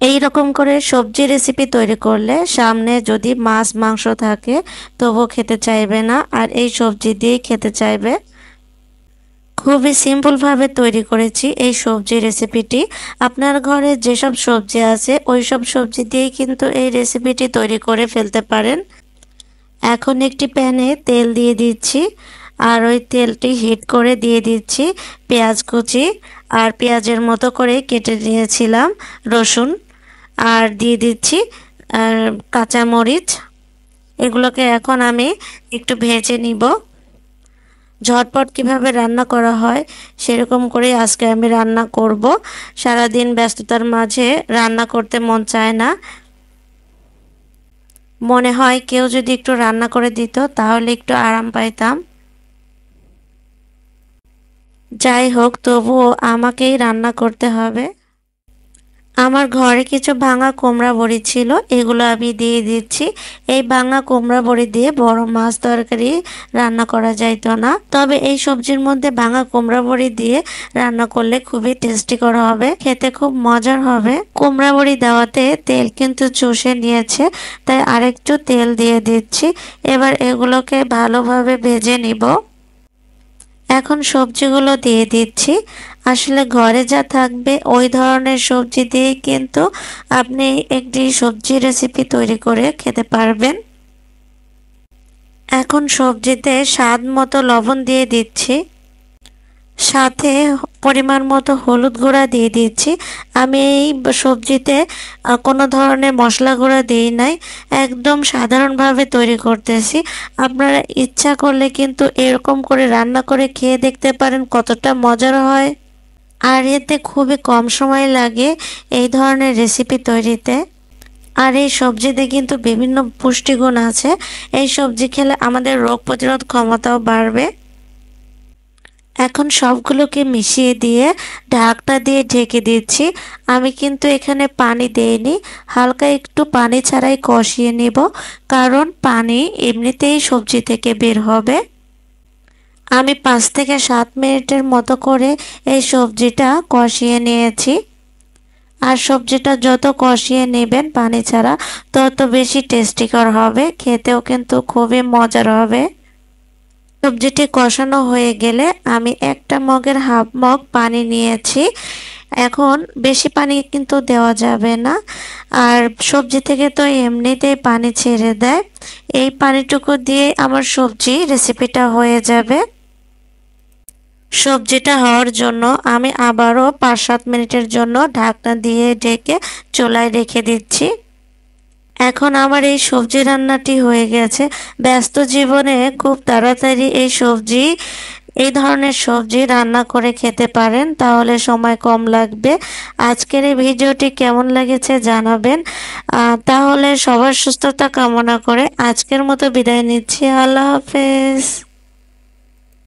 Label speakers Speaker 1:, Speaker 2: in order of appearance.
Speaker 1: এই রকম করে সবজি রেসিপি তৈরি করলে সামনে যদি মাছ মাংস থাকে তবুও খেতে চাইবে না, আর এই সবজি দিয়েই খেতে চাইবে। খুবই সিম্পলভাবে তৈরি করেছি এই সবজি রেসিপিটি। আপনার ঘরে যেসব সবজি আছে ওই সব সবজি দিয়েই কিন্তু এই রেসিপিটি তৈরি করে ফেলতে পারেন। এখন একটি প্যানে তেল দিয়ে দিচ্ছি, আর ওই তেলটি হিট করে দিয়ে দিচ্ছি পেঁয়াজ কুচি, আর পেঁয়াজের মতো করে কেটে নিয়েছিলাম রসুন, আর দিয়ে দিচ্ছি কাঁচামরিচ। এগুলোকে এখন আমি একটু ভেজে নিব। ঝটপট কিভাবে রান্না করা হয় সেরকম করে আজকে আমি রান্না করব। সারাদিন ব্যস্ততার মাঝে রান্না করতে মন চায় না, মনে হয় কেউ যদি একটু রান্না করে দিত তাহলে একটু আরাম পাইতাম। যাই হোক, তবুও আমাকেই রান্না করতে হবে। আমার ঘরে কিছু ভাঙা কুমড়া বড়ি ছিল, এগুলো আমি দিয়ে দিচ্ছি। এই ভাঙা কুমড়া বড়ি দিয়ে বড় মাছ তরকারি রান্না করা যাইতো না, তবে এই সবজির মধ্যে ভাঙা কুমড়া বড়ি দিয়ে রান্না করলে খুবই টেস্টিকর হবে, খেতে খুব মজার হবে। কুমড়া বড়ি দেওয়াতে তেল কিন্তু চুষে নিয়েছে, তাই আরেকটু তেল দিয়ে দিচ্ছি। এবার এগুলোকে ভালোভাবে ভেজে নিব। এখন সবজিগুলো দিয়ে দিচ্ছি। আসলে ঘরে যা থাকবে ওই ধরনের সবজি দিয়ে কিন্তু আপনি একটি সবজি রেসিপি তৈরি করে খেতে পারবেন। এখন সবজিতে স্বাদ মতো লবণ দিয়ে দিচ্ছি, সাথে পরিমাণ মতো হলুদ গুঁড়া দিয়ে দিচ্ছি। আমি এই সবজিতে কোনো ধরনের মশলা গুঁড়া দিই নাই, একদম সাধারণভাবে তৈরি করতেছি। আপনারা ইচ্ছা করলে কিন্তু এরকম করে রান্না করে খেয়ে দেখতে পারেন কতটা মজার হয়, আর এতে খুবই কম সময় লাগে এই ধরনের রেসিপি তৈরিতে। আর এই সবজিতে কিন্তু বিভিন্ন পুষ্টিগুণ আছে, এই সবজি খেলে আমাদের রোগ প্রতিরোধ ক্ষমতাও বাড়বে। এখন সবগুলোকে মিশিয়ে দিয়ে ঢাকনা দিয়ে ঢেকে দিচ্ছি। আমি কিন্তু এখানে পানি দেইনি, হালকা একটু পানি ছাড়াই কষিয়ে নিব, কারণ পানি এমনিতেই সবজি থেকে বের হবে। আমি 5 থেকে 7 মিনিটের মতো করে এই সবজিটা কষিয়ে নিয়েছি। আর সবজিটা যত কষিয়ে নেবেন পানি ছাড়া তত বেশি টেস্টিকর হবে, খেতেও কিন্তু খুবই মজার হবে। সবজিটি কষানো হয়ে গেলে আমি একটা মগের হাফ মগ পানি নিয়েছি। এখন বেশি পানি কিন্তু দেওয়া যাবে না, আর সবজি থেকে তো এমনিতেই পানি ছেড়ে দেয়। এই পানিটুকু দিয়ে আমার সবজি রেসিপিটা হয়ে যাবে। সবজিটা হওয়ার জন্য আমি আবারও 5-7 মিনিটের জন্য ঢাকনা দিয়ে ঢেকে চুলায় রেখে দিচ্ছি। এখন আমার এই সবজি রান্নাটি হয়ে গেছে। ব্যস্ত জীবনে খুব তাড়াতাড়ি এই ধরনের সবজি রান্না করে খেতে পারেন, তাহলে সময় কম লাগবে। আজকের এই ভিডিওটি কেমন লেগেছে জানাবেন। তাহলে সবার সুস্থতা কামনা করে আজকের মতো বিদায় নিচ্ছি। আল্লাহ হাফেজ।